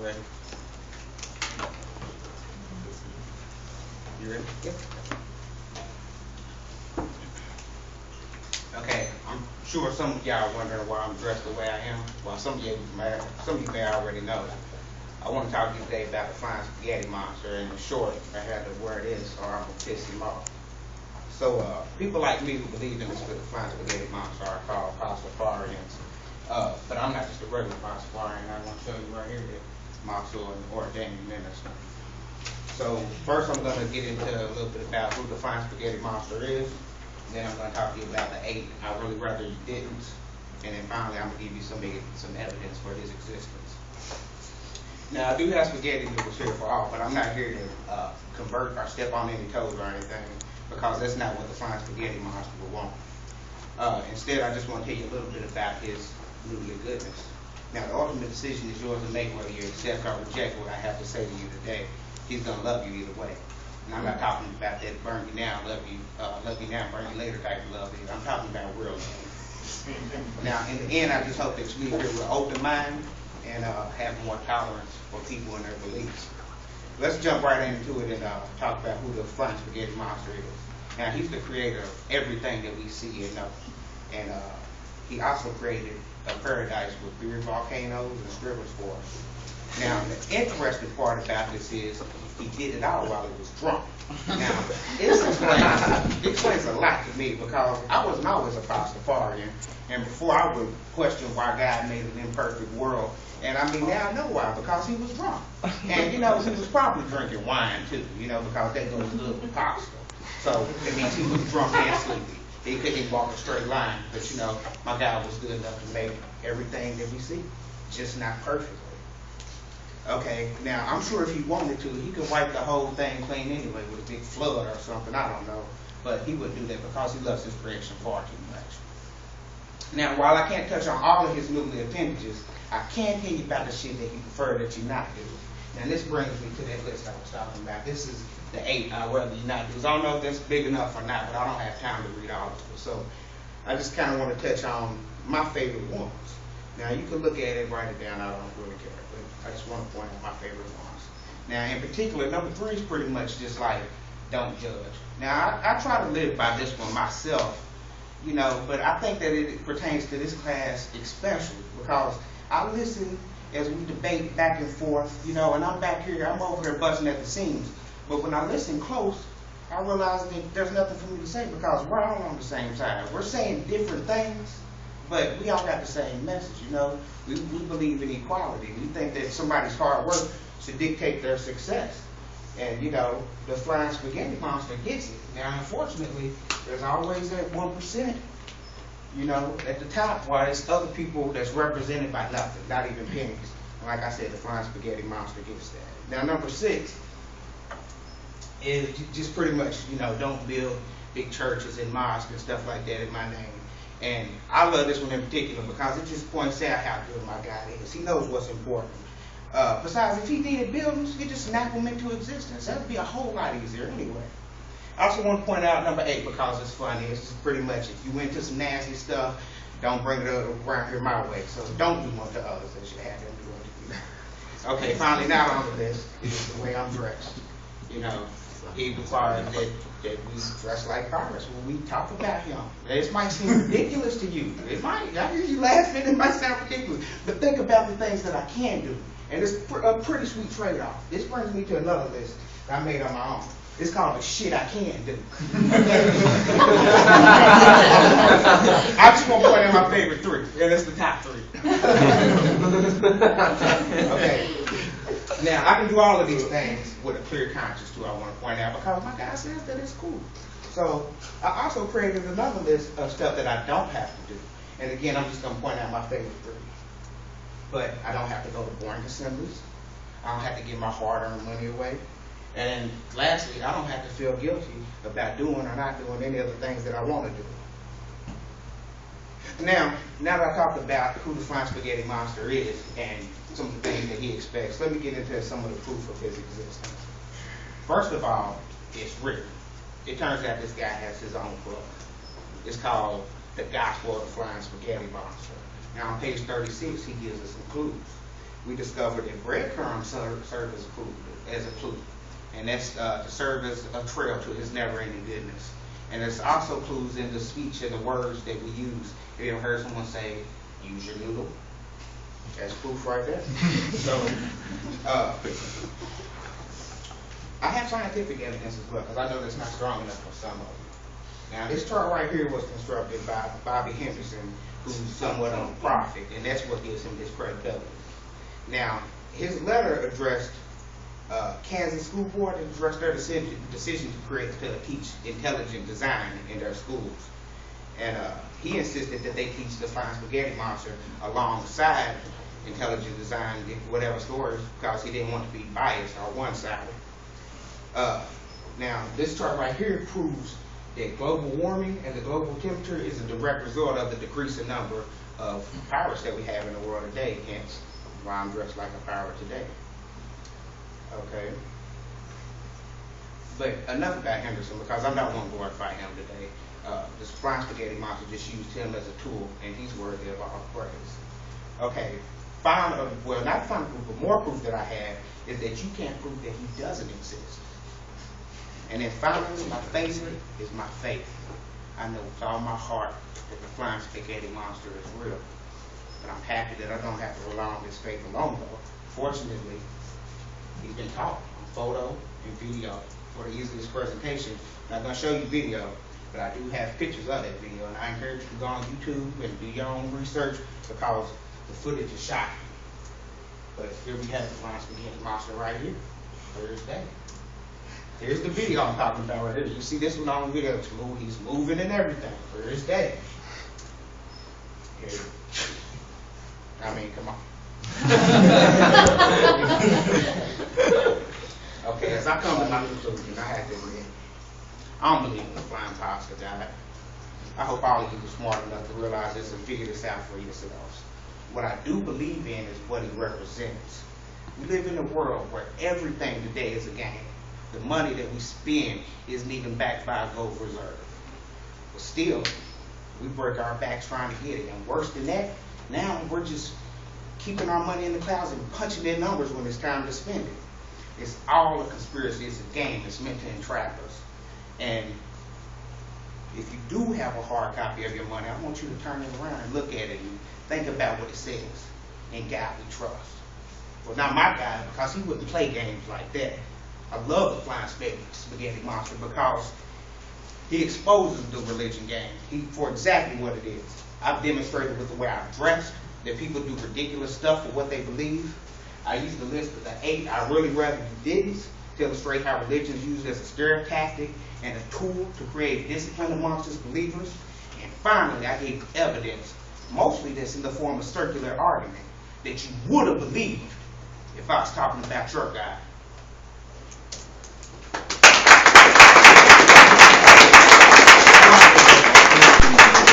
ready. You ready? Yep. Okay, I'm sure some of y'all wondering why I'm dressed the way I am. Well, some of you may already know. I want to talk to you today about the flying spaghetti monster, and in short, I had to wear this or I'm going to piss him off. So, people like me who believe in this flying spaghetti monster are called Pastafarians. But I'm not just a regular Pastafarian. I want to show you right here that I'm also an ordained minister. So, first I'm going to get into a little bit about who the flying spaghetti monster is. Then I'm going to talk to you about the 8 I really rather you didn't. And then finally I'm going to give you some evidence for his existence. Now, I do have spaghetti noodles here for all, but I'm not here to convert or step on any toes or anything, because that's not what the flying spaghetti monster would want. Instead, I just want to tell you a little bit about his noodly goodness. Now, the ultimate decision is yours to make, whether you accept or reject what I have to say to you today. He's going to love you either way. And I'm not talking about that burn you now, love you now, burn you later type of love either. I'm talking about real love. Now, in the end, I just hope that you leave here with an open mind and have more tolerance for people and their beliefs. Let's jump right into it and talk about who the flying spaghetti monster is. Now, he's the creator of everything that we see and know. And he also created a paradise with 3 volcanoes and rivers for us. Now, the interesting part about this is he did it all while he was drunk. Now, it explains a lot to me, because I wasn't always a Pastafarian, and before I would question why God made an imperfect world. And I mean, now I know why, because he was drunk. And, he was probably drinking wine too, because that goes good with pasta. So, it means he was drunk and sleepy. He couldn't walk a straight line, but, my God was good enough to make everything that we see, just not perfectly. Okay, now, I'm sure if he wanted to, he could wipe the whole thing clean anyway with a big flood or something, I don't know. But he wouldn't do that because he loves his creation far too much. Now, while I can't touch on all of his noodly appendages, I can tell you about the shit that he preferred that you not do. And this brings me to that list I was talking about. This is the 8 I'd rather you not do. I don't know if that's big enough or not, but I don't have time to read all of it. So I just kind of want to touch on my favorite ones. Now, you can look at it, write it down, I don't really care. But I just want to point out my favorite ones. Now, in particular, number 3 is pretty much just like, don't judge. Now, I try to live by this one myself, but I think that it pertains to this class especially, because I listen as we debate back and forth, and I'm back here, I'm over there busting at the seams. But when I listen close, I realize that there's nothing for me to say, because we're all on the same side. We're saying different things, but we all got the same message, We believe in equality. We think that somebody's hard work should dictate their success. And, the flying spaghetti monster gets it. Now, unfortunately, there's always that 1%, at the top, while there's other people that's represented by nothing, not even pennies. And like I said, the flying spaghetti monster gets that. Now, number 6 is just pretty much, don't build big churches and mosques and stuff like that in my name. And I love this one in particular because it just points out how good my God is. He knows what's important. Besides, if he did buildings, he'd just snap them into existence. That would be a whole lot easier anyway. I also want to point out number 8 because it's funny. It's just pretty much, if you into some nasty stuff, don't bring it around here my way. So don't do unto others as you have them do unto you. Okay, finally, not on the list is the way I'm dressed. He requires that we dress like pirates when we talk about him. This might seem ridiculous to you. It might. I hear you laughing. It might sound ridiculous. But think about the things that I can do. And it's a pretty sweet trade-off. This brings me to another list that I made on my own. It's called the shit I can do. I just want to point out my favorite 3. And it's the top 3. Okay. Now, I can do all of these things with a clear conscience, too, I want to point out, because my God says that it's cool. So, I also created another list of stuff that I don't have to do. And again, I'm just going to point out my favorite 3. But I don't have to go to boring assemblies. I don't have to give my hard-earned money away. And lastly, I don't have to feel guilty about doing or not doing any of the things that I want to do. Now that I talked about who the flying spaghetti monster is and some of the things that he expects, let me get into some of the proof of his existence. First of all, it's written. It turns out this guy has his own book. It's called The Gospel of the Flying Spaghetti Monster. Now on page 36, he gives us some clues. we discovered that breadcrumbs serve as a clue, and that's to serve as a trail to his never-ending goodness. And there's also clues in the speech and the words that we use. Have you ever heard someone say, use your noodle? That's proof right there. So, I have scientific evidence as well, because I know that's not strong enough for some of you. Now, this chart right here was constructed by Bobby Henderson, who's somewhat of a prophet, and that's what gives him this credibility. Now, his letter addressed Kansas School Board and addressed their decision to teach intelligent design in their schools. And he insisted that they teach the Flying Spaghetti Monster alongside intelligent design, whatever stories, because he didn't want to be biased or one-sided. Now, this chart right here proves that global warming and the global temperature is a direct result of the decreasing number of pirates that we have in the world today, hence why I'm dressed like a pirate today. Okay. But enough about Henderson, because I'm not going to glorify him today. This Flying Spaghetti Monster just used him as a tool, and he's worthy of all praise. Okay. Well, not final proof, but more proof that I have is that you can't prove that he doesn't exist. And then finally, my favorite is my faith. I know with all my heart that the Flying Spaghetti Monster is real. But I'm happy that I don't have to rely on this faith alone, though. Fortunately, he's been taught on photo and video for the easiest presentation. I'm not going to show you video, but I do have pictures of that video, and I encourage you to go on YouTube and do your own research, because the footage is shocking. But here we have the Flying Spaghetti Monster right here, Thursday. Here's the video I'm talking about right here. You see this one on the video, he's moving and everything, Thursday. Here. I mean, come on. Okay, as I come to my conclusion, I have to admit, I don't believe in the flying pasta diet. I hope all of you are smart enough to realize this and figure this out for yourselves. What I do believe in is what he represents. We live in a world where everything today is a game. The money that we spend isn't even backed by a gold reserve. But still, we break our backs trying to get it. And worse than that, now we're just keeping our money in the clouds and punching in numbers when it's time to spend it. It's all a conspiracy. It's a game. It's meant to entrap us. And if you do have a hard copy of your money, I want you to turn it around and look at it and think about what it says. In God we trust. Well, not my God, because he wouldn't play games like that. I love the Flying Spaghetti Monster because he exposes the religion game for exactly what it is. I've demonstrated with the way I've dressed that people do ridiculous stuff for what they believe. I used the list of the 8 I really rather you didn't to illustrate how religion is used as a scare tactic and a tool to create discipline amongst its believers. And finally, I gave evidence, mostly that's in the form of circular argument, that you would have believed if I was talking about your God.